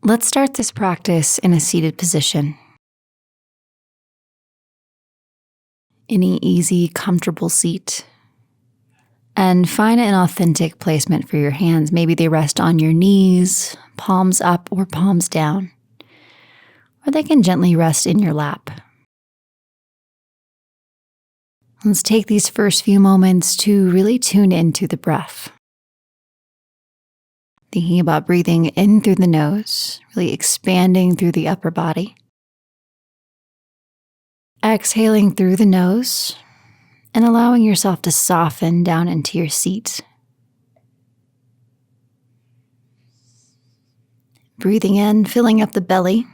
Let's start this practice in a seated position. Any easy, comfortable seat. And find an authentic placement for your hands. Maybe they rest on your knees, palms up or palms down. Or they can gently rest in your lap. Let's take these first few moments to really tune into the breath. Thinking about breathing in through the nose, really expanding through the upper body. Exhaling through the nose and allowing yourself to soften down into your seat. Breathing in, filling up the belly,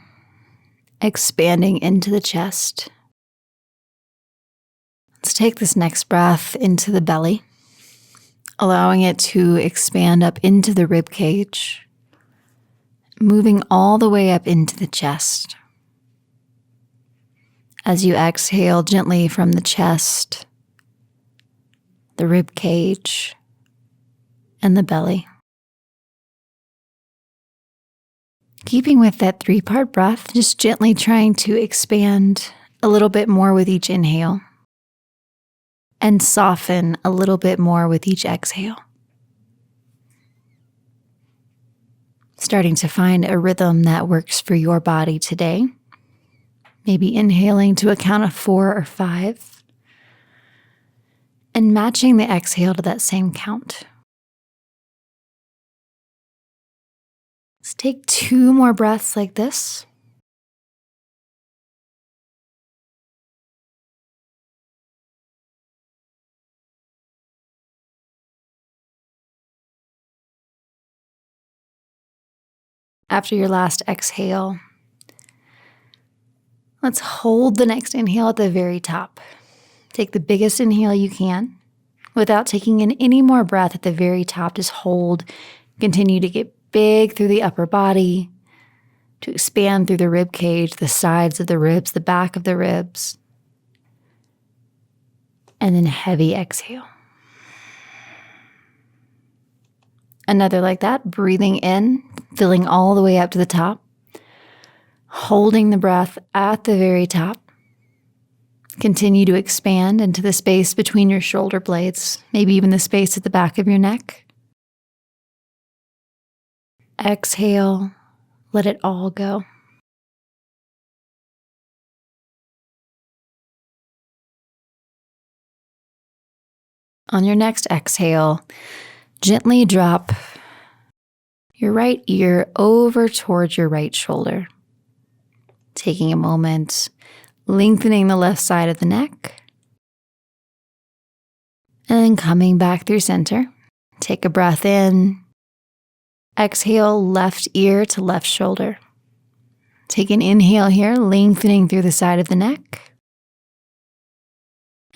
expanding into the chest. Let's take this next breath into the belly, allowing it to expand up into the rib cage, moving all the way up into the chest. As you exhale gently from the chest, the rib cage, and the belly. Keeping with that 3-part breath, just gently trying to expand a little bit more with each inhale and soften a little bit more with each exhale. Starting to find a rhythm that works for your body today. Maybe inhaling to a count of 4 or 5. And matching the exhale to that same count. Let's take 2 more breaths like this. After your last exhale, let's hold the next inhale at the very top. Take the biggest inhale you can. Without taking in any more breath at the very top, just hold. Continue to get big through the upper body, to expand through the rib cage, the sides of the ribs, the back of the ribs. And then heavy exhale. Another like that, breathing in, filling all the way up to the top. Holding the breath at the very top. Continue to expand into the space between your shoulder blades, maybe even the space at the back of your neck. Exhale, let it all go. On your next exhale, gently drop your right ear over towards your right shoulder. Taking a moment, lengthening the left side of the neck. And then coming back through center. Take a breath in. Exhale, left ear to left shoulder. Take an inhale here, lengthening through the side of the neck.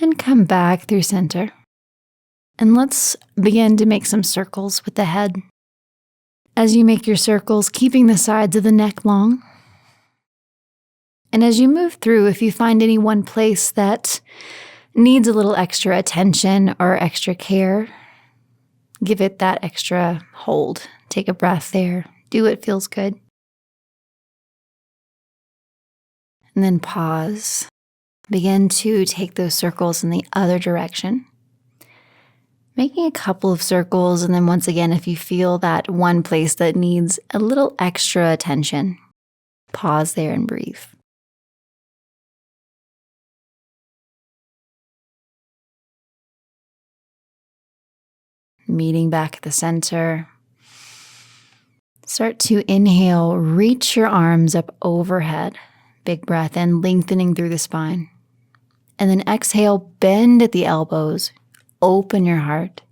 And come back through center. And let's begin to make some circles with the head. As you make your circles, keeping the sides of the neck long. And as you move through, if you find any one place that needs a little extra attention or extra care, give it that extra hold. Take a breath there. Do what feels good. And then pause. Begin to take those circles in the other direction. Making a couple of circles, and then once again, if you feel that one place that needs a little extra attention, pause there and breathe. Meeting back at the center. Start to inhale, reach your arms up overhead. Big breath in, lengthening through the spine. And then exhale, bend at the elbows, open your heart.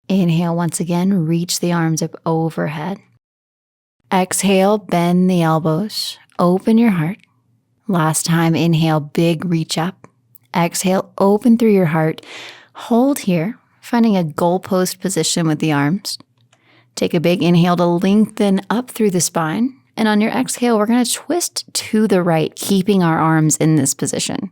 Inhale once again, reach the arms up overhead. Exhale, bend the elbows, open your heart. Last time, inhale, big reach up. Exhale, open through your heart. Hold here. Finding a goalpost position with the arms. Take a big inhale to lengthen up through the spine. And on your exhale, we're going to twist to the right, keeping our arms in this position.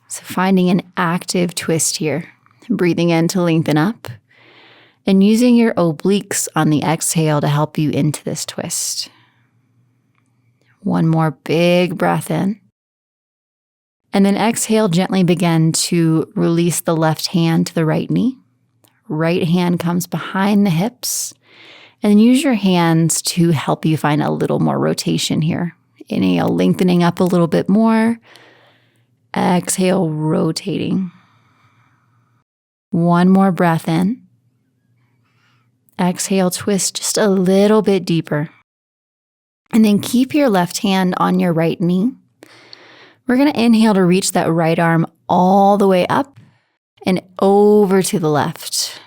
So finding an active twist here. Breathing in to lengthen up. and using your obliques on the exhale to help you into this twist. One more big breath in. And then exhale, gently begin to release the left hand to the right knee. Right hand comes behind the hips. And then use your hands to help you find a little more rotation here. Inhale, lengthening up a little bit more. Exhale, rotating. One more breath in. Exhale, twist just a little bit deeper. And then keep your left hand on your right knee. We're going to inhale to reach that right arm all the way up and over to the left.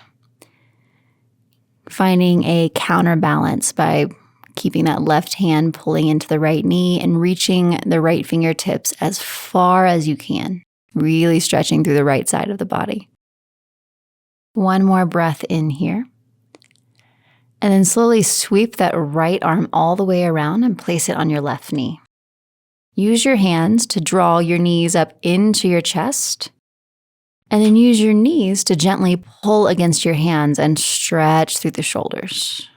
Finding a counterbalance by keeping that left hand pulling into the right knee and reaching the right fingertips as far as you can, really stretching through the right side of the body. One more breath in here. And then slowly sweep that right arm all the way around and place it on your left knee. Use your hands to draw your knees up into your chest. And then use your knees to gently pull against your hands and stretch through the shoulders.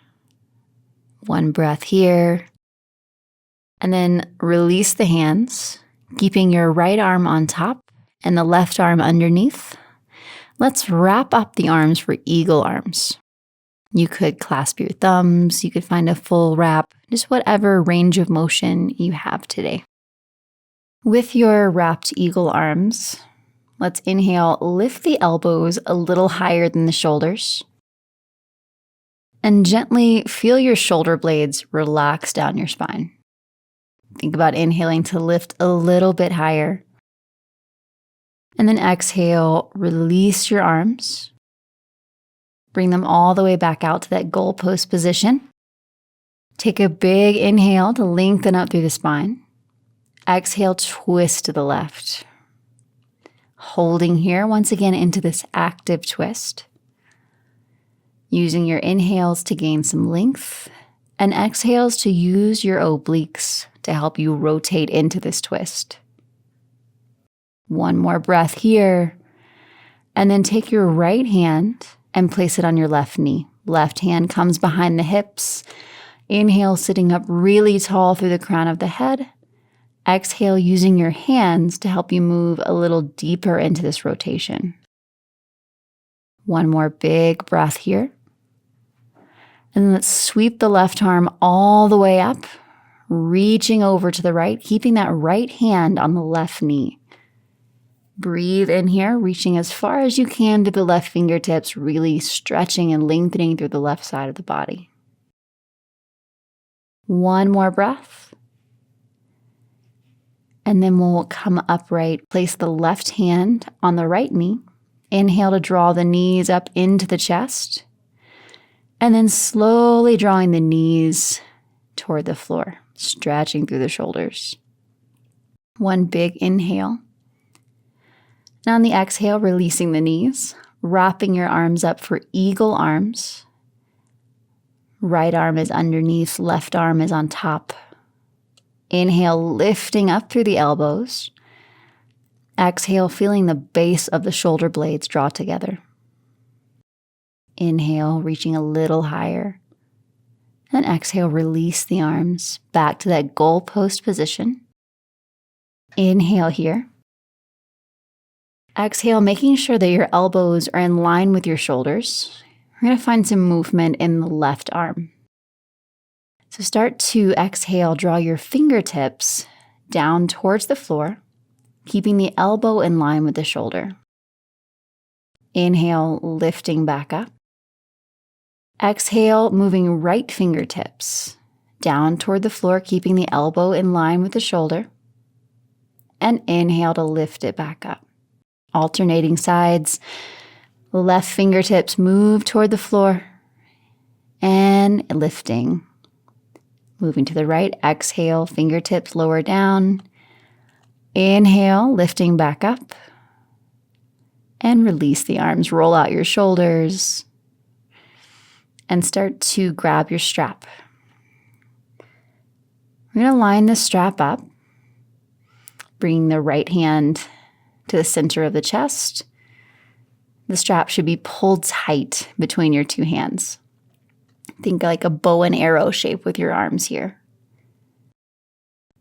One breath here. And then release the hands, keeping your right arm on top and the left arm underneath. Let's wrap up the arms for eagle arms. You could clasp your thumbs, you could find a full wrap, just whatever range of motion you have today. With your wrapped eagle arms, let's inhale, lift the elbows a little higher than the shoulders. And gently feel your shoulder blades relax down your spine. Think about inhaling to lift a little bit higher. And then exhale, release your arms. Bring them all the way back out to that goalpost position. Take a big inhale to lengthen up through the spine. Exhale, twist to the left. Holding here once again into this active twist. Using your inhales to gain some length and exhales to use your obliques to help you rotate into this twist. One more breath here. And then take your right hand and place it on your left knee. Left hand comes behind the hips. Inhale, sitting up really tall through the crown of the head. Exhale, using your hands to help you move a little deeper into this rotation. One more big breath here. And then let's sweep the left arm all the way up, reaching over to the right, keeping that right hand on the left knee. Breathe in here, reaching as far as you can to the left fingertips, really stretching and lengthening through the left side of the body. One more breath. And then we'll come upright, place the left hand on the right knee. Inhale to draw the knees up into the chest. And then slowly drawing the knees toward the floor, stretching through the shoulders. One big inhale. Now on the exhale, releasing the knees, wrapping your arms up for eagle arms. Right arm is underneath, left arm is on top. Inhale, lifting up through the elbows. Exhale, feeling the base of the shoulder blades draw together. Inhale, reaching a little higher. And exhale, release the arms back to that goalpost position. Inhale here. Exhale, making sure that your elbows are in line with your shoulders. We're going to find some movement in the left arm. So start to exhale, draw your fingertips down towards the floor, keeping the elbow in line with the shoulder. Inhale, lifting back up. Exhale, moving right fingertips down toward the floor, keeping the elbow in line with the shoulder. And inhale to lift it back up. Alternating sides. Left fingertips move toward the floor and lifting. Moving to the right, exhale, fingertips lower down. Inhale, lifting back up. And release the arms, roll out your shoulders. And start to grab your strap. We're going to line the strap up. Bring the right hand to the center of the chest. The strap should be pulled tight between your two hands. Think like a bow and arrow shape with your arms here.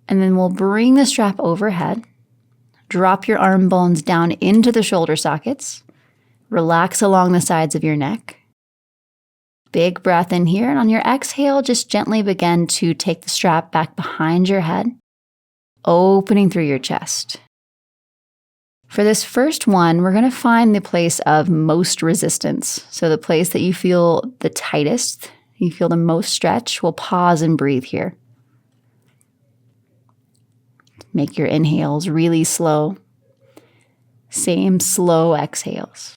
And then we'll bring the strap overhead. Drop your arm bones down into the shoulder sockets. Relax along the sides of your neck. Big breath in here, and on your exhale, just gently begin to take the strap back behind your head, opening through your chest. For this first one, we're going to find the place of most resistance. So the place that you feel the tightest, you feel the most stretch. We'll pause and breathe here. Make your inhales really slow. Same slow exhales.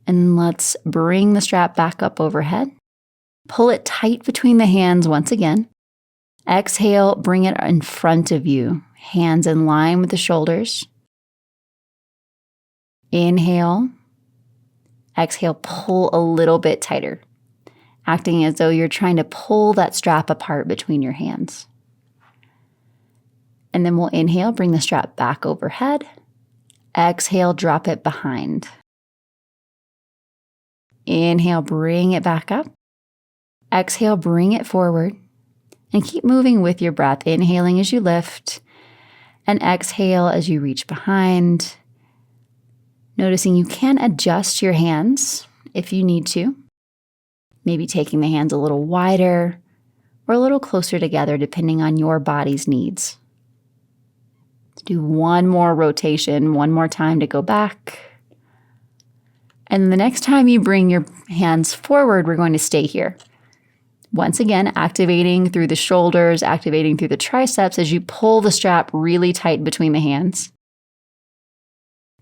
And let's bring the strap back up overhead. Pull it tight between the hands once again. Exhale, bring it in front of you. Hands in line with the shoulders. Inhale. Exhale, pull a little bit tighter, acting as though you're trying to pull that strap apart between your hands. And then we'll inhale, bring the strap back overhead. Exhale, drop it behind. Inhale, bring it back up. Exhale, bring it forward. And keep moving with your breath, inhaling as you lift, and exhale as you reach behind. Noticing you can adjust your hands if you need to. Maybe taking the hands a little wider or a little closer together depending on your body's needs. Let's do one more rotation, one more time to go back. And the next time you bring your hands forward, we're going to stay here. Once again, activating through the shoulders, activating through the triceps as you pull the strap really tight between the hands.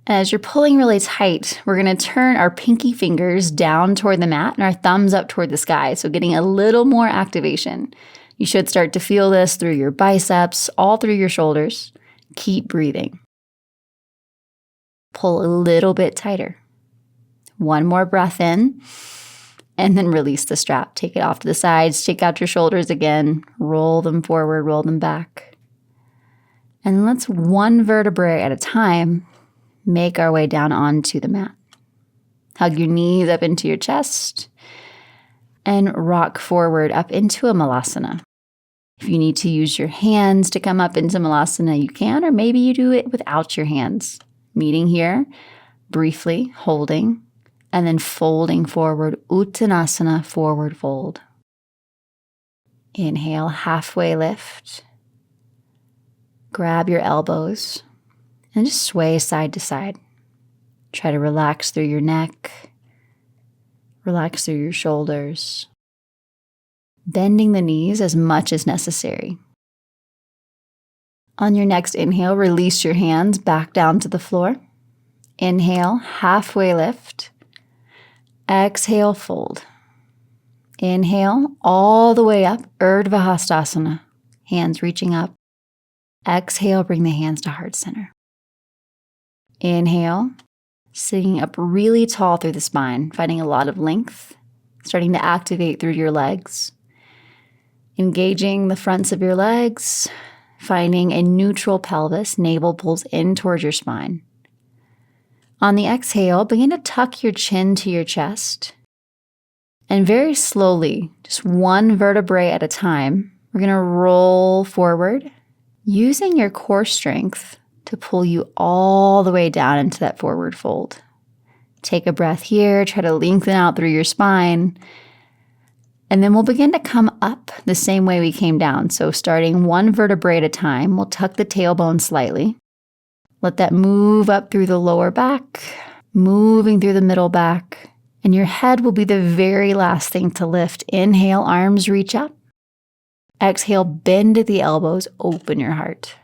As you're pulling really tight, we're going to turn our pinky fingers down toward the mat and our thumbs up toward the sky. So getting a little more activation. You should start to feel this through your biceps, all through your shoulders. Keep breathing. Pull a little bit tighter. One more breath in, and then release the strap. Take it off to the sides, take out your shoulders again, roll them forward, roll them back. And let's one vertebrae at a time make our way down onto the mat. Hug your knees up into your chest and rock forward up into a malasana. If you need to use your hands to come up into malasana, you can, or maybe you do it without your hands. Meeting here, briefly holding, and then folding forward, Uttanasana, forward fold. Inhale, halfway lift. Grab your elbows and just sway side to side. Try to relax through your neck, relax through your shoulders. Bending the knees as much as necessary. On your next inhale, release your hands back down to the floor. Inhale, halfway lift. Exhale, fold. Inhale, all the way up, Urdhva Hastasana. Hands reaching up. Exhale, bring the hands to heart center. Inhale, sitting up really tall through the spine, finding a lot of length, starting to activate through your legs. Engaging the fronts of your legs, finding a neutral pelvis, navel pulls in towards your spine. On the exhale, begin to tuck your chin to your chest. And very slowly, just one vertebrae at a time, we're going to roll forward, using your core strength to pull you all the way down into that forward fold. Take a breath here, try to lengthen out through your spine. And then we'll begin to come up the same way we came down. So starting one vertebrae at a time, we'll tuck the tailbone slightly. Let that move up through the lower back, moving through the middle back, and your head will be the very last thing to lift. Inhale, arms reach up. Exhale, bend at the elbows, open your heart.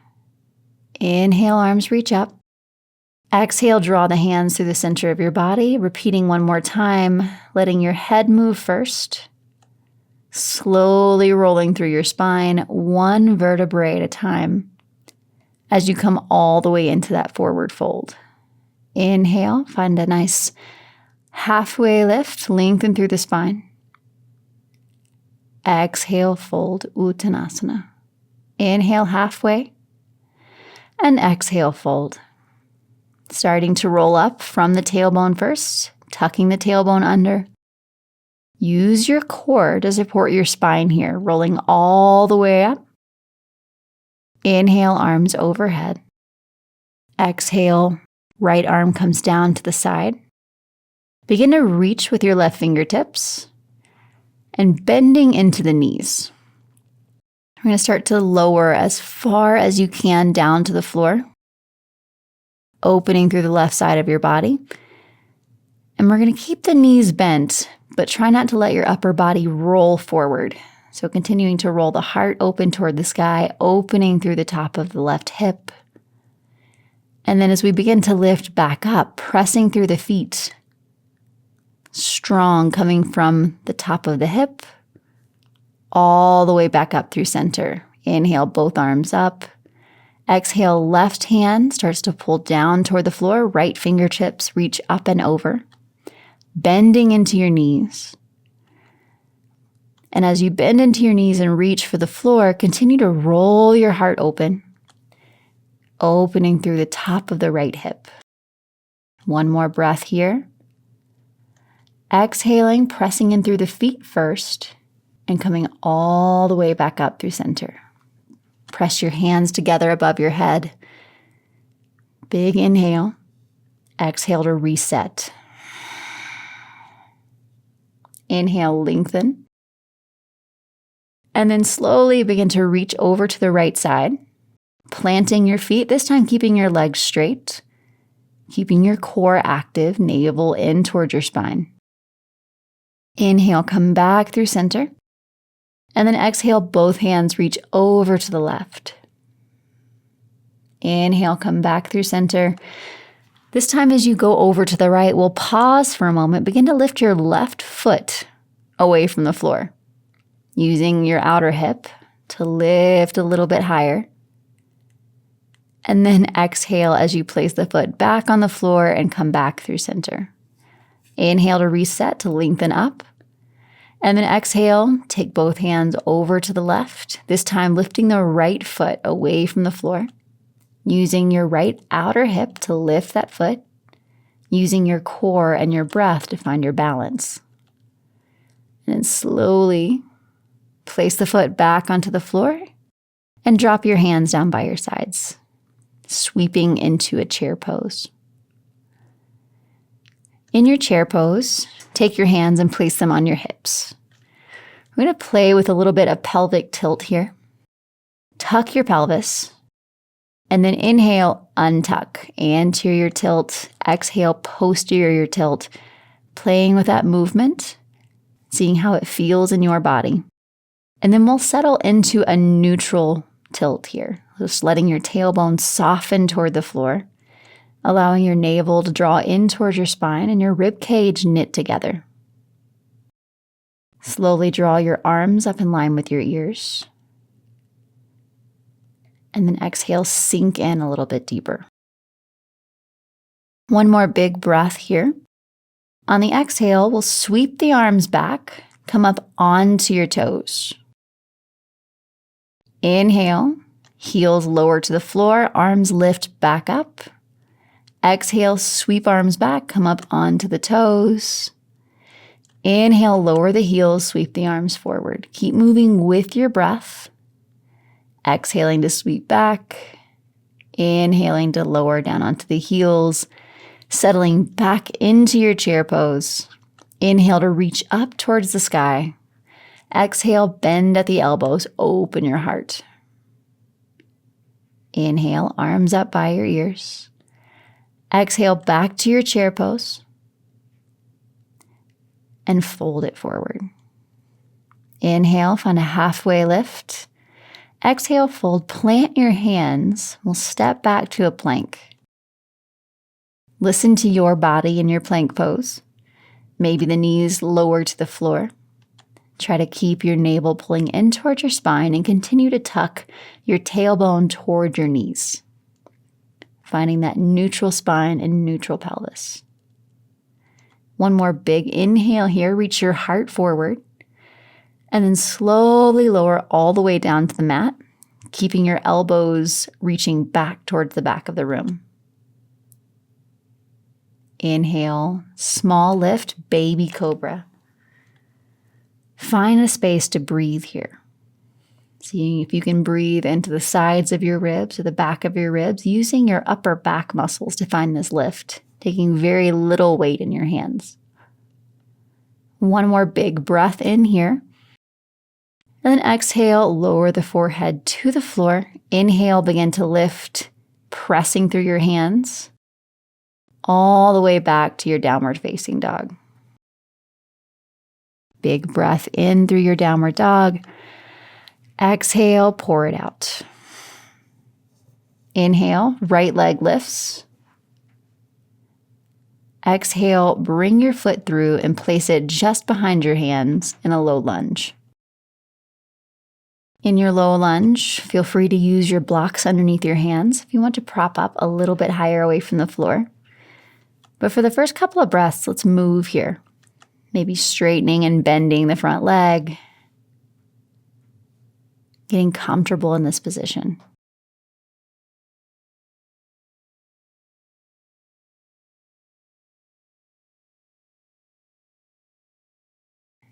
Inhale, arms reach up. Exhale, draw the hands through the center of your body, repeating one more time, letting your head move first. Slowly rolling through your spine, one vertebrae at a time, as you come all the way into that forward fold. Inhale, find a nice halfway lift, lengthen through the spine. Exhale, fold, Uttanasana. Inhale, halfway, and exhale, fold. Starting to roll up from the tailbone first, tucking the tailbone under. Use your core to support your spine here, rolling all the way up. Inhale, arms overhead. Exhale, right arm comes down to the side. Begin to reach with your left fingertips and bending into the knees. We're going to start to lower as far as you can down to the floor, opening through the left side of your body. And we're going to keep the knees bent, but try not to let your upper body roll forward. So continuing to roll the heart open toward the sky, opening through the top of the left hip. And then as we begin to lift back up, pressing through the feet, strong coming from the top of the hip, all the way back up through center. Inhale, both arms up. Exhale, left hand starts to pull down toward the floor. Right fingertips reach up and over, bending into your knees. And as you bend into your knees and reach for the floor, continue to roll your heart open, opening through the top of the right hip. One more breath here. Exhaling, pressing in through the feet first, and coming all the way back up through center. Press your hands together above your head. Big inhale. Exhale to reset. Inhale, lengthen. And then slowly begin to reach over to the right side, planting your feet, this time keeping your legs straight, keeping your core active, navel in towards your spine. Inhale, come back through center. And then exhale, both hands reach over to the left. Inhale, come back through center. This time as you go over to the right, we'll pause for a moment. Begin to lift your left foot away from the floor, using your outer hip to lift a little bit higher. And then exhale as you place the foot back on the floor and come back through center. Inhale to reset, to lengthen up. And then exhale, take both hands over to the left, this time lifting the right foot away from the floor, using your right outer hip to lift that foot, using your core and your breath to find your balance. And then slowly place the foot back onto the floor and drop your hands down by your sides, sweeping into a chair pose. In your chair pose, take your hands and place them on your hips. We're going to play with a little bit of pelvic tilt here. Tuck your pelvis, and then inhale, untuck, anterior tilt, exhale, posterior tilt, playing with that movement, seeing how it feels in your body. And then we'll settle into a neutral tilt here, just letting your tailbone soften toward the floor, allowing your navel to draw in towards your spine and your rib cage knit together. Slowly draw your arms up in line with your ears. And then exhale, sink in a little bit deeper. One more big breath here. On the exhale, we'll sweep the arms back, come up onto your toes. Inhale, heels lower to the floor, arms lift back up. Exhale, sweep arms back, come up onto the toes. Inhale, lower the heels, sweep the arms forward. Keep moving with your breath. Exhaling to sweep back. Inhaling to lower down onto the heels. Settling back into your chair pose. Inhale to reach up towards the sky. Exhale, bend at the elbows, open your heart. Inhale, arms up by your ears. Exhale, back to your chair pose. And fold it forward. Inhale, find a halfway lift. Exhale, fold, plant your hands. We'll step back to a plank. Listen to your body in your plank pose. Maybe the knees lower to the floor. Try to keep your navel pulling in towards your spine and continue to tuck your tailbone toward your knees. Finding that neutral spine and neutral pelvis. One more big inhale here. Reach your heart forward. And then slowly lower all the way down to the mat, keeping your elbows reaching back towards the back of the room. Inhale, small lift, baby cobra. Find a space to breathe here. Seeing if you can breathe into the sides of your ribs or the back of your ribs, using your upper back muscles to find this lift, taking very little weight in your hands. One more big breath in here. And then exhale, lower the forehead to the floor. Inhale, begin to lift, pressing through your hands, all the way back to your downward facing dog. Big breath in through your downward dog. Exhale, pour it out. Inhale, right leg lifts. Exhale, bring your foot through and place it just behind your hands in a low lunge. In your low lunge, feel free to use your blocks underneath your hands if you want to prop up a little bit higher away from the floor. But for the first couple of breaths, let's move here. Maybe straightening and bending the front leg. Getting comfortable in this position.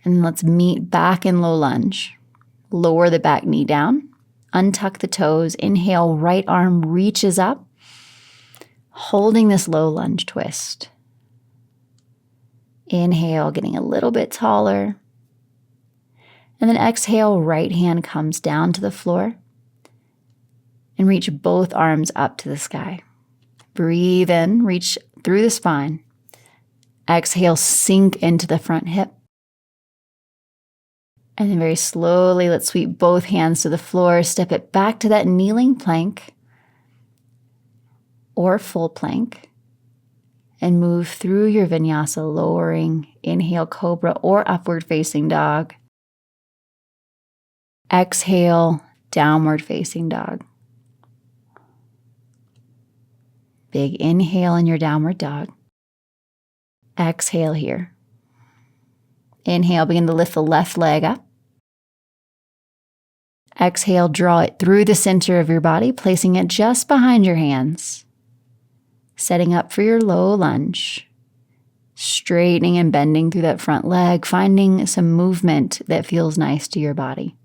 And let's meet back in low lunge. Lower the back knee down. Untuck the toes. Inhale, right arm reaches up. Holding this low lunge twist. Inhale, getting a little bit taller. And then exhale, right hand comes down to the floor. And reach both arms up to the sky. Breathe in, reach through the spine. Exhale, sink into the front hip. And then very slowly, let's sweep both hands to the floor. Step it back to that kneeling plank or full plank. And move through your vinyasa, lowering. Inhale, cobra or upward facing dog. Exhale, downward facing dog. Big inhale in your downward dog. Exhale here. Inhale, begin to lift the left leg up. Exhale, draw it through the center of your body, placing it just behind your hands. Setting up for your low lunge. Straightening and bending through that front leg, finding some movement that feels nice to your body.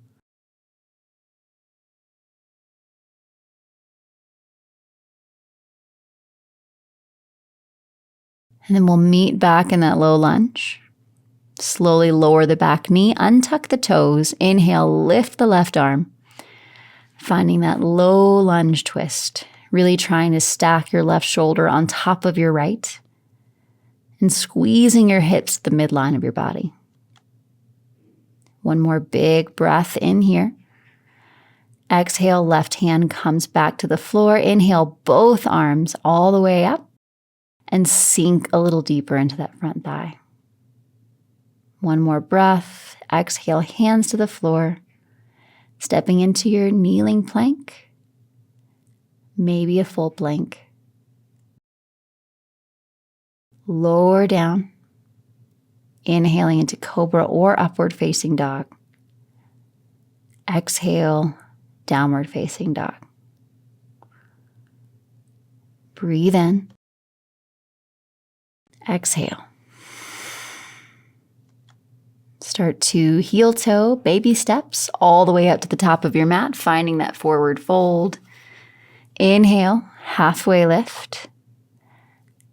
And then we'll meet back in that low lunge. Slowly lower the back knee, untuck the toes. Inhale, lift the left arm. Finding that low lunge twist. Really trying to stack your left shoulder on top of your right. And squeezing your hips to the midline of your body. One more big breath in here. Exhale, left hand comes back to the floor. Inhale, both arms all the way up. And sink a little deeper into that front thigh. One more breath. Exhale, hands to the floor. Stepping into your kneeling plank. Maybe a full plank. Lower down. Inhaling into cobra or upward facing dog. Exhale, downward facing dog. Breathe in. Exhale. Start to heel toe, baby steps, all the way up to the top of your mat, finding that forward fold. Inhale, halfway lift.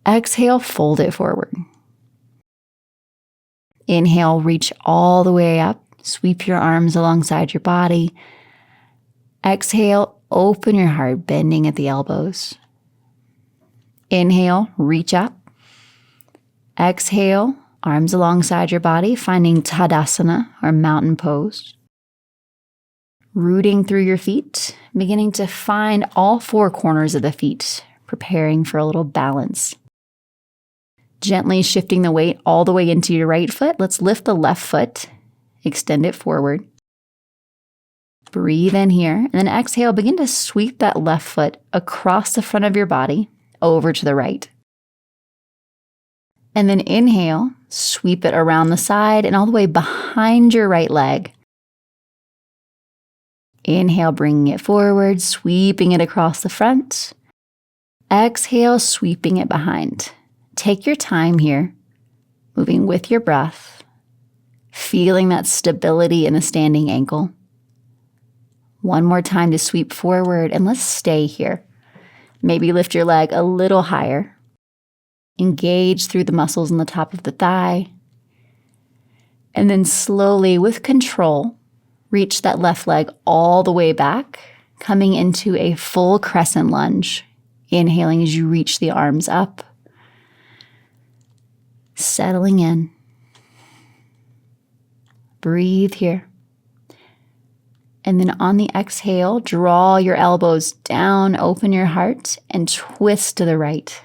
Exhale, fold it forward. Inhale, reach all the way up. Sweep your arms alongside your body. Exhale, open your heart, bending at the elbows. Inhale, reach up. Exhale, arms alongside your body, finding Tadasana or mountain pose. Rooting through your feet, beginning to find all four corners of the feet, preparing for a little balance. Gently shifting the weight all the way into your right foot. Let's lift the left foot, extend it forward. Breathe in here, and then exhale, begin to sweep that left foot across the front of your body, over to the right. And then inhale, sweep it around the side and all the way behind your right leg. Inhale, bringing it forward, sweeping it across the front. Exhale, sweeping it behind. Take your time here, moving with your breath, feeling that stability in the standing ankle. One more time to sweep forward, and let's stay here. Maybe lift your leg a little higher. Engage through the muscles on the top of the thigh. And then slowly, with control, reach that left leg all the way back, coming into a full crescent lunge. Inhaling as you reach the arms up. Settling in. Breathe here. And then on the exhale, draw your elbows down, open your heart, and twist to the right.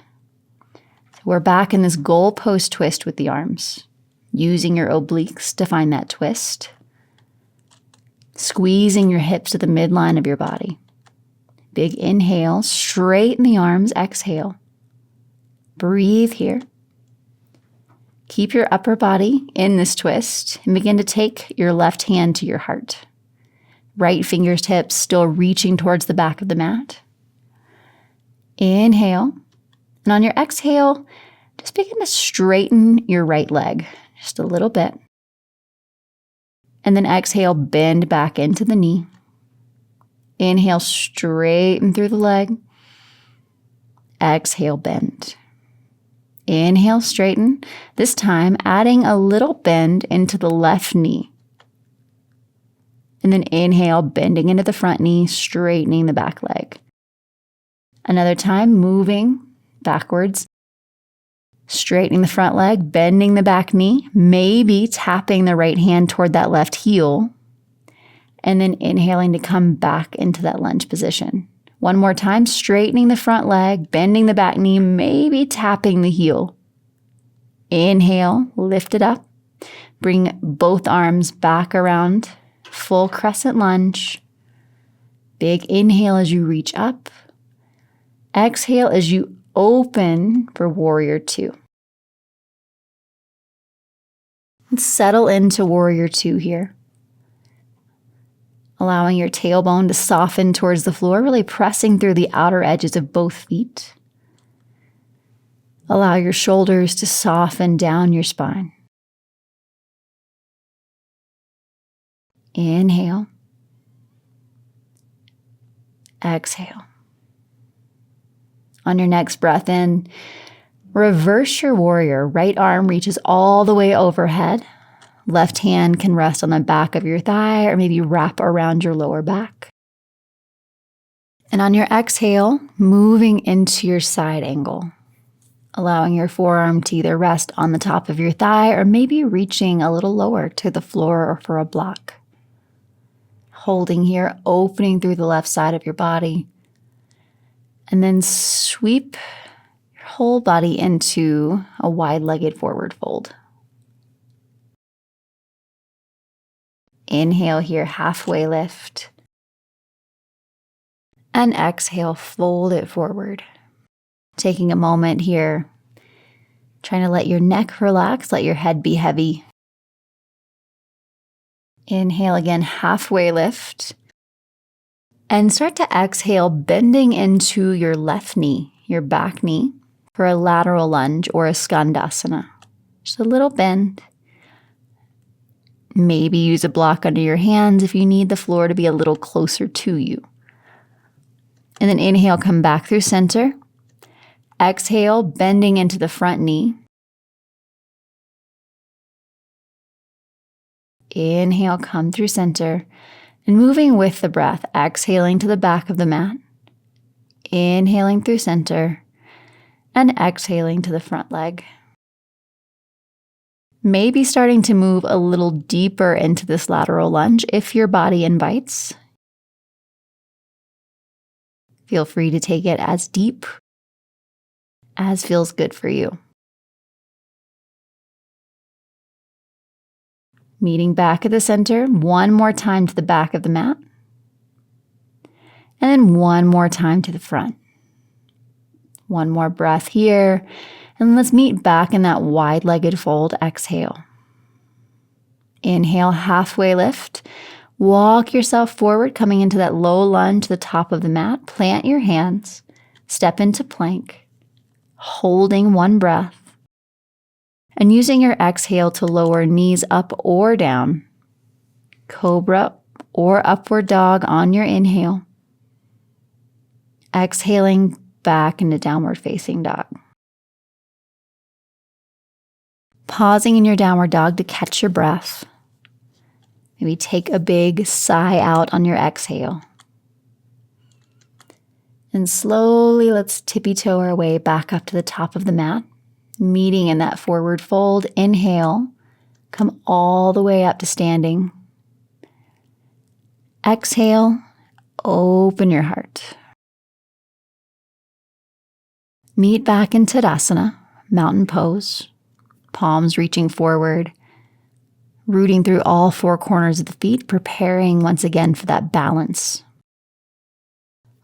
So we're back in this goalpost twist with the arms, using your obliques to find that twist. Squeezing your hips to the midline of your body. Big inhale, straighten the arms, exhale. Breathe here. Keep your upper body in this twist and begin to take your left hand to your heart. Right fingertips still reaching towards the back of the mat. Inhale. And on your exhale, just begin to straighten your right leg just a little bit. And then exhale, bend back into the knee. Inhale, straighten through the leg. Exhale, bend. Inhale, straighten. This time, adding a little bend into the left knee. And then inhale, bending into the front knee, straightening the back leg. Another time, moving backwards, straightening the front leg, bending the back knee, maybe tapping the right hand toward that left heel, and then inhaling to come back into that lunge position. One more time, straightening the front leg, bending the back knee, maybe tapping the heel. Inhale, lift it up, bring both arms back around. Full crescent lunge. Big inhale as you reach up. Exhale as you open for warrior two. And settle into warrior two here. Allowing your tailbone to soften towards the floor, really pressing through the outer edges of both feet. Allow your shoulders to soften down your spine. Inhale. Exhale. On your next breath in, reverse your warrior. Right arm reaches all the way overhead. Left hand can rest on the back of your thigh or maybe wrap around your lower back. And on your exhale, moving into your side angle. Allowing your forearm to either rest on the top of your thigh or maybe reaching a little lower to the floor or for a block. Holding here, opening through the left side of your body. And then sweep your whole body into a wide-legged forward fold. Inhale here, halfway lift. And exhale, fold it forward. Taking a moment here, trying to let your neck relax, let your head be heavy. Inhale again, halfway lift. And start to exhale, bending into your left knee, your back knee, for a lateral lunge or a skandasana. Just a little bend. Maybe use a block under your hands if you need the floor to be a little closer to you. And then inhale, come back through center. Exhale, bending into the front knee. Inhale, come through center. And moving with the breath, exhaling to the back of the mat. Inhaling through center. And exhaling to the front leg. Maybe starting to move a little deeper into this lateral lunge if your body invites. Feel free to take it as deep as feels good for you. Meeting back at the center, one more time to the back of the mat. And then one more time to the front. One more breath here. And let's meet back in that wide-legged fold. Exhale. Inhale, halfway lift. Walk yourself forward, coming into that low lunge to the top of the mat. Plant your hands. Step into plank. Holding one breath. And using your exhale to lower knees up or down, cobra or upward dog on your inhale. Exhaling back into downward facing dog. Pausing in your downward dog to catch your breath. Maybe take a big sigh out on your exhale. And slowly let's tippy-toe our way back up to the top of the mat. Meeting in that forward fold. Inhale. Come all the way up to standing. Exhale. Open your heart. Meet back in Tadasana, mountain pose. Palms reaching forward. Rooting through all four corners of the feet, preparing once again for that balance.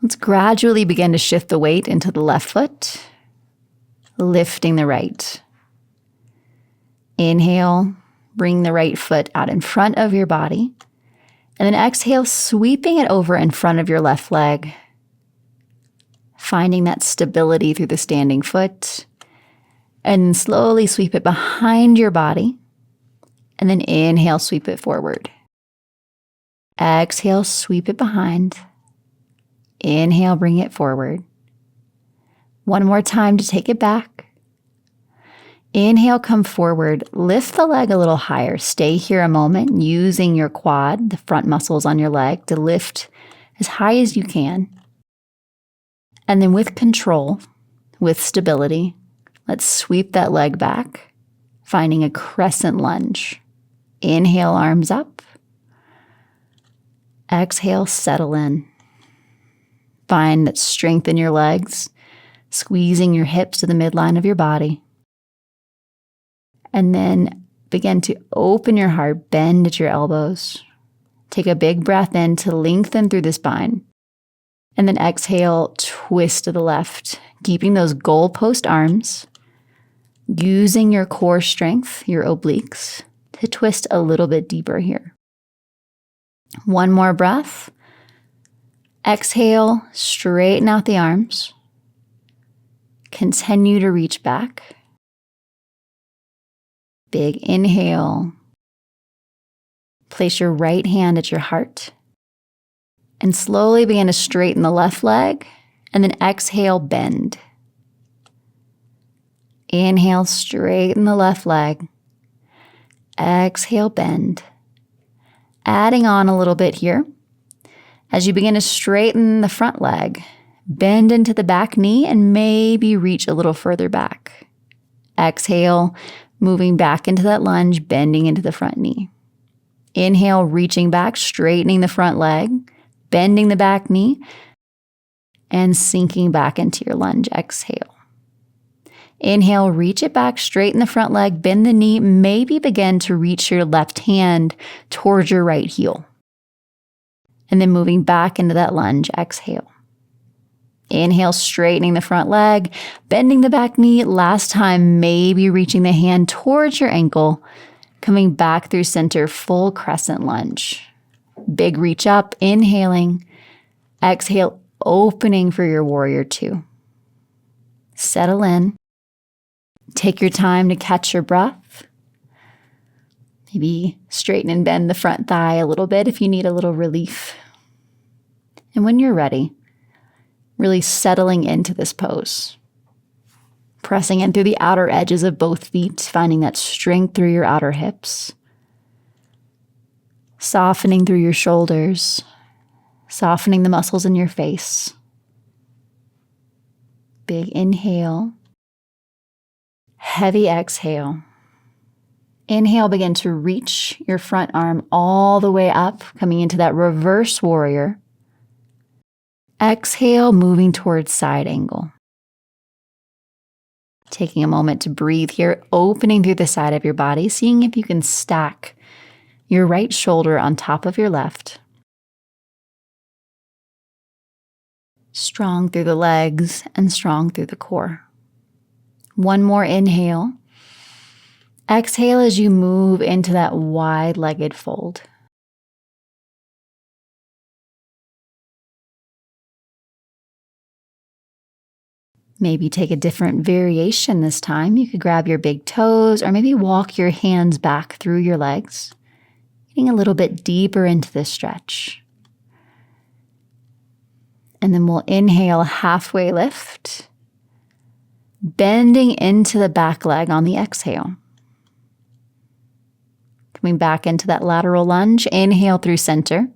Let's gradually begin to shift the weight into the left foot, lifting the right. Inhale, bring the right foot out in front of your body, and then exhale, sweeping it over in front of your left leg, finding that stability through the standing foot, and slowly sweep it behind your body, and then inhale, sweep it forward. Exhale, sweep it behind. Inhale, bring it forward. One more time to take it back. Inhale, come forward. Lift the leg a little higher. Stay here a moment, using your quad, the front muscles on your leg, to lift as high as you can. And then with control, with stability, let's sweep that leg back, finding a crescent lunge. Inhale, arms up. Exhale, settle in. Find that strength in your legs, squeezing your hips to the midline of your body. And then begin to open your heart, bend at your elbows. Take a big breath in to lengthen through the spine. And then exhale, twist to the left, keeping those goalpost arms, using your core strength, your obliques, to twist a little bit deeper here. One more breath. Exhale, straighten out the arms. Continue to reach back. Big inhale. Place your right hand at your heart. And slowly begin to straighten the left leg. And then exhale, bend. Inhale, straighten the left leg. Exhale, bend. Adding on a little bit here. As you begin to straighten the front leg, bend into the back knee and maybe reach a little further back. Exhale, moving back into that lunge, bending into the front knee. Inhale, reaching back, straightening the front leg, bending the back knee, and sinking back into your lunge. Exhale. Inhale, reach it back, straighten the front leg, bend the knee, maybe begin to reach your left hand towards your right heel. And then moving back into that lunge, exhale. Inhale, straightening the front leg, bending the back knee. Last time, maybe reaching the hand towards your ankle, coming back through center, full crescent lunge. Big reach up, inhaling. Exhale, opening for your warrior two. Settle in. Take your time to catch your breath. Maybe straighten and bend the front thigh a little bit if you need a little relief. And when you're ready, really settling into this pose. Pressing in through the outer edges of both feet, finding that strength through your outer hips. Softening through your shoulders, softening the muscles in your face. Big inhale. Heavy exhale. Inhale, begin to reach your front arm all the way up, coming into that reverse warrior. Exhale, moving towards side angle. Taking a moment to breathe here, opening through the side of your body, seeing if you can stack your right shoulder on top of your left. Strong through the legs and strong through the core. One more inhale. Exhale as you move into that wide-legged fold. Maybe take a different variation this time. You could grab your big toes or maybe walk your hands back through your legs, getting a little bit deeper into this stretch. And then we'll inhale, halfway lift, bending into the back leg on the exhale. Coming back into that lateral lunge, inhale through center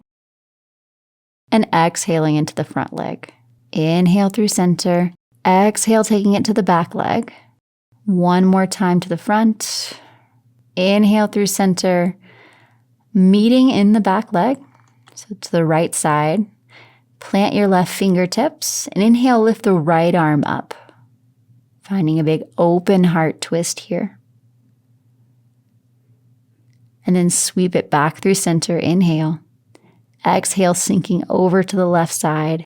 and exhaling into the front leg. Inhale through center, exhale, taking it to the back leg. One more time to the front. Inhale through center, meeting in the back leg, so to the right side. Plant your left fingertips and inhale, lift the right arm up. Finding a big open heart twist here. And then sweep it back through center, inhale. Exhale, sinking over to the left side.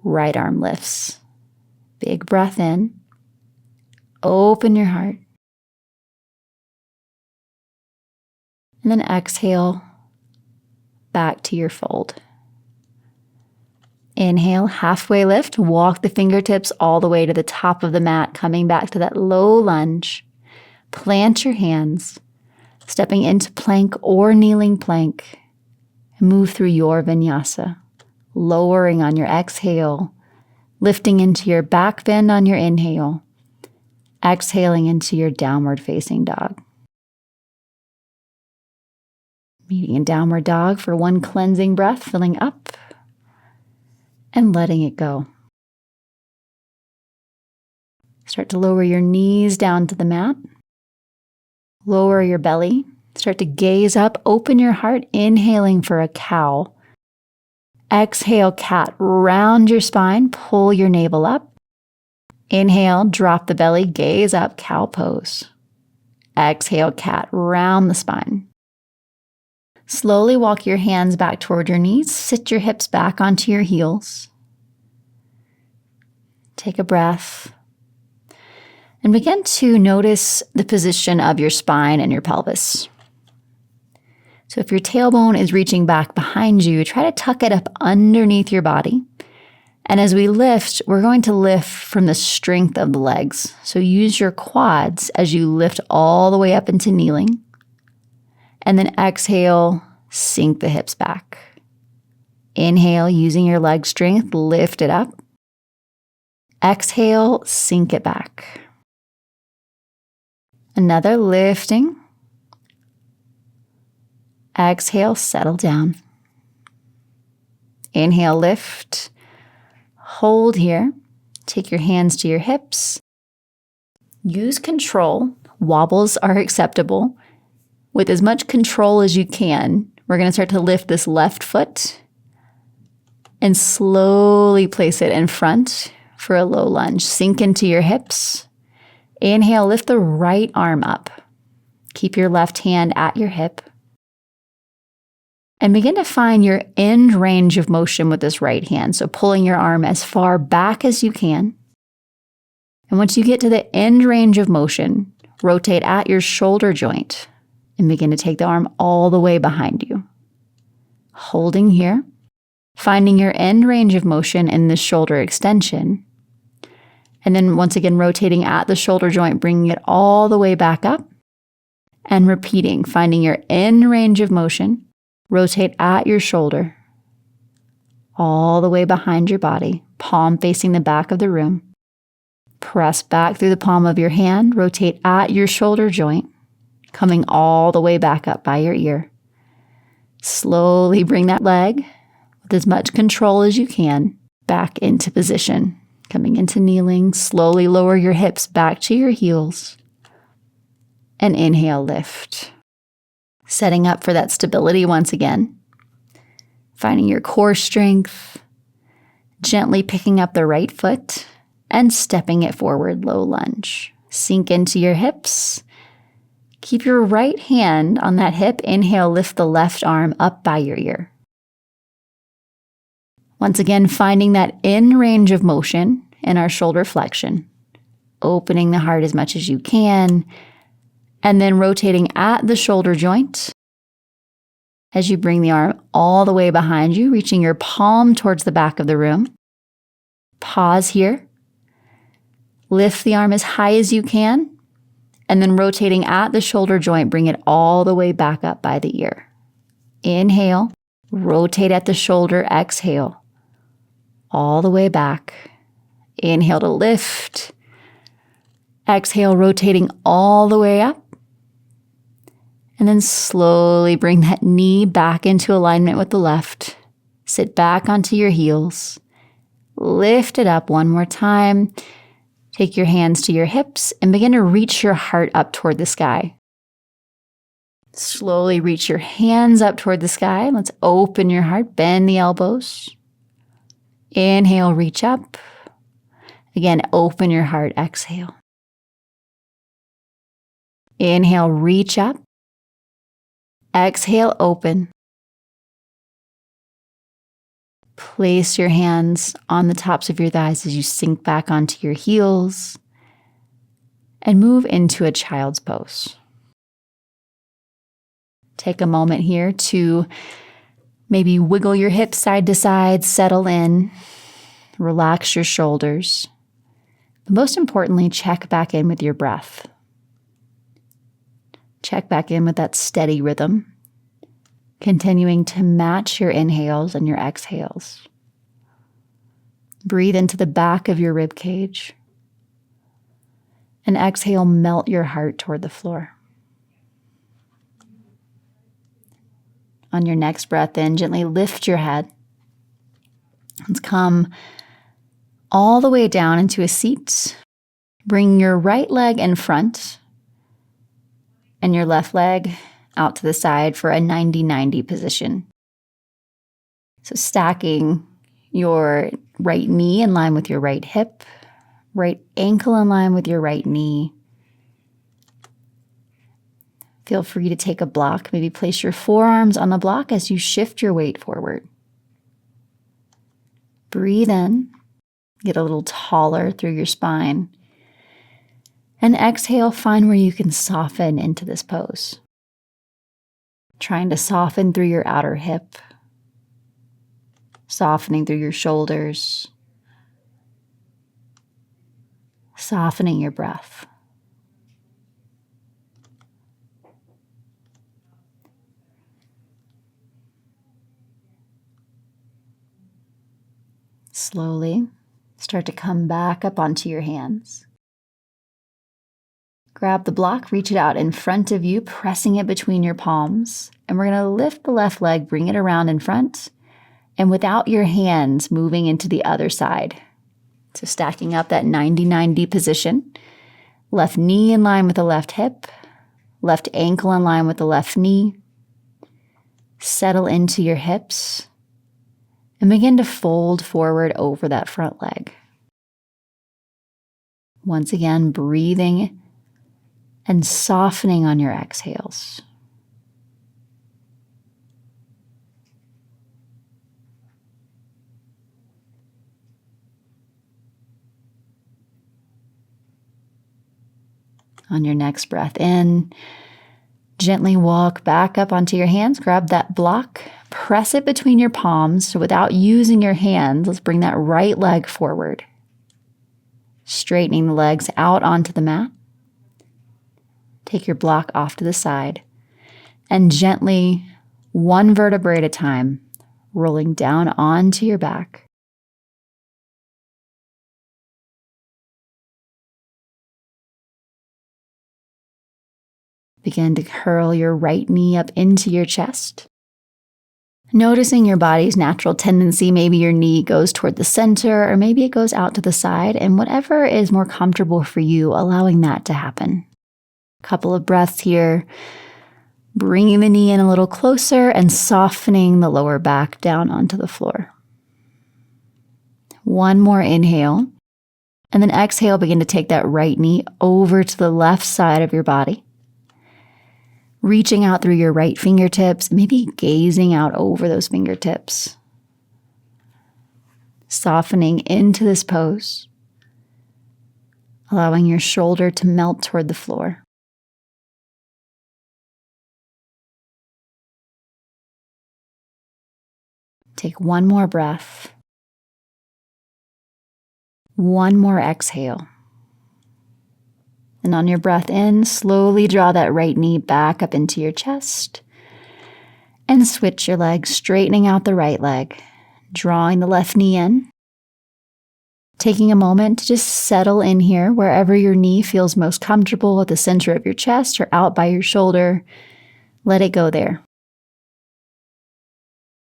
Right arm lifts. Big breath in. Open your heart. And then exhale back to your fold. Inhale, halfway lift. Walk the fingertips all the way to the top of the mat, coming back to that low lunge. Plant your hands, stepping into plank or kneeling plank. And move through your vinyasa, lowering on your exhale, lifting into your back bend on your inhale, exhaling into your downward facing dog. Meeting in downward dog for one cleansing breath, filling up and letting it go. Start to lower your knees down to the mat. Lower your belly. Start to gaze up. Open your heart. Inhaling for a cow. Exhale, cat. Round your spine. Pull your navel up. Inhale, drop the belly. Gaze up, cow pose. Exhale, cat. Round the spine. Slowly walk your hands back toward your knees. Sit your hips back onto your heels. Take a breath. And begin to notice the position of your spine and your pelvis. So if your tailbone is reaching back behind you, try to tuck it up underneath your body. And as we lift, we're going to lift from the strength of the legs. So use your quads as you lift all the way up into kneeling. And then exhale, sink the hips back. Inhale, using your leg strength, lift it up. Exhale, sink it back. Another lifting. Exhale, settle down. Inhale, lift. Hold here. Take your hands to your hips. Use control. Wobbles are acceptable. With as much control as you can, we're going to start to lift this left foot and slowly place it in front for a low lunge. Sink into your hips. Inhale, lift the right arm up. Keep your left hand at your hip. And begin to find your end range of motion with this right hand. So pulling your arm as far back as you can. And once you get to the end range of motion, rotate at your shoulder joint and begin to take the arm all the way behind you. Holding here, finding your end range of motion in the shoulder extension. And then once again, rotating at the shoulder joint, bringing it all the way back up. And repeating, finding your end range of motion. Rotate at your shoulder, all the way behind your body, palm facing the back of the room. Press back through the palm of your hand, rotate at your shoulder joint, coming all the way back up by your ear. Slowly bring that leg, with as much control as you can, back into position. Coming into kneeling, slowly lower your hips back to your heels. And inhale, lift. Setting up for that stability once again. Finding your core strength. Gently picking up the right foot and stepping it forward, low lunge. Sink into your hips. Keep your right hand on that hip. Inhale, lift the left arm up by your ear. Once again, finding that in range of motion in our shoulder flexion. Opening the heart as much as you can. And then rotating at the shoulder joint as you bring the arm all the way behind you, reaching your palm towards the back of the room. Pause here. Lift the arm as high as you can, and then rotating at the shoulder joint, bring it all the way back up by the ear. Inhale, rotate at the shoulder, exhale, all the way back. Inhale to lift. Exhale, rotating all the way up. And then slowly bring that knee back into alignment with the left. Sit back onto your heels. Lift it up one more time. Take your hands to your hips and begin to reach your heart up toward the sky. Slowly reach your hands up toward the sky. Let's open your heart. Bend the elbows. Inhale, reach up. Again, open your heart. Exhale. Inhale, reach up. Exhale, open. Place your hands on the tops of your thighs as you sink back onto your heels and move into a child's pose. Take a moment here to maybe wiggle your hips side to side, settle in, relax your shoulders. But most importantly, check back in with your breath. Check back in with that steady rhythm, continuing to match your inhales and your exhales. Breathe into the back of your rib cage. And exhale, melt your heart toward the floor. On your next breath in, gently lift your head. Let's come all the way down into a seat. Bring your right leg in front and your left leg out to the side for a 90-90 position. So stacking your right knee in line with your right hip, right ankle in line with your right knee. Feel free to take a block. Maybe place your forearms on the block as you shift your weight forward. Breathe in. Get a little taller through your spine. And exhale, find where you can soften into this pose. Trying to soften through your outer hip. Softening through your shoulders. Softening your breath. Slowly start to come back up onto your hands. Grab the block, reach it out in front of you, pressing it between your palms. And we're going to lift the left leg, bring it around in front, and without your hands, moving into the other side. So stacking up that 90-90 position. Left knee in line with the left hip, left ankle in line with the left knee. Settle into your hips. And begin to fold forward over that front leg. Once again, breathing and softening on your exhales. On your next breath in, gently walk back up onto your hands. Grab that block, press it between your palms. So without using your hands, let's bring that right leg forward. Straightening the legs out onto the mat. Take your block off to the side. And gently, one vertebrae at a time, rolling down onto your back. Begin to curl your right knee up into your chest. Noticing your body's natural tendency, maybe your knee goes toward the center or maybe it goes out to the side, and whatever is more comfortable for you, allowing that to happen. Couple of breaths here, bringing the knee in a little closer and softening the lower back down onto the floor. One more inhale, and then exhale, begin to take that right knee over to the left side of your body. Reaching out through your right fingertips, maybe gazing out over those fingertips. Softening into this pose, allowing your shoulder to melt toward the floor. Take one more breath. One more exhale. And on your breath in, slowly draw that right knee back up into your chest. And switch your legs, straightening out the right leg, drawing the left knee in. Taking a moment to just settle in here wherever your knee feels most comfortable, at the center of your chest or out by your shoulder. Let it go there.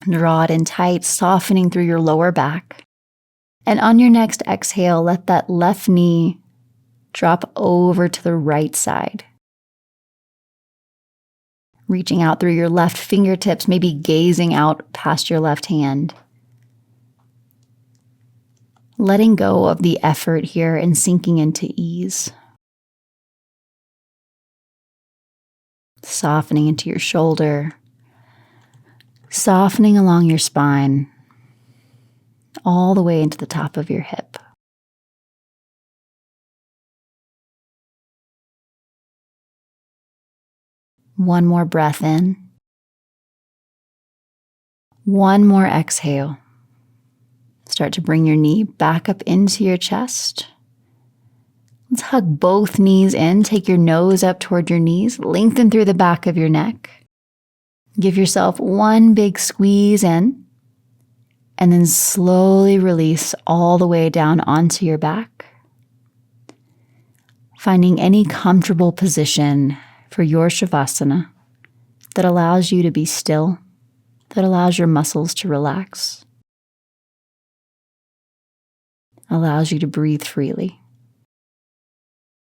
Draw it in tight, softening through your lower back. And on your next exhale, let that left knee drop over to the right side. Reaching out through your left fingertips, maybe gazing out past your left hand. Letting go of the effort here and sinking into ease. Softening into your shoulder. Softening along your spine. All the way into the top of your hip. One more breath in. One more exhale. Start to bring your knee back up into your chest. Let's hug both knees in. Take your nose up toward your knees. Lengthen through the back of your neck. Give yourself one big squeeze in. And then slowly release all the way down onto your back. Finding any comfortable position for your Shavasana that allows you to be still, that allows your muscles to relax, allows you to breathe freely.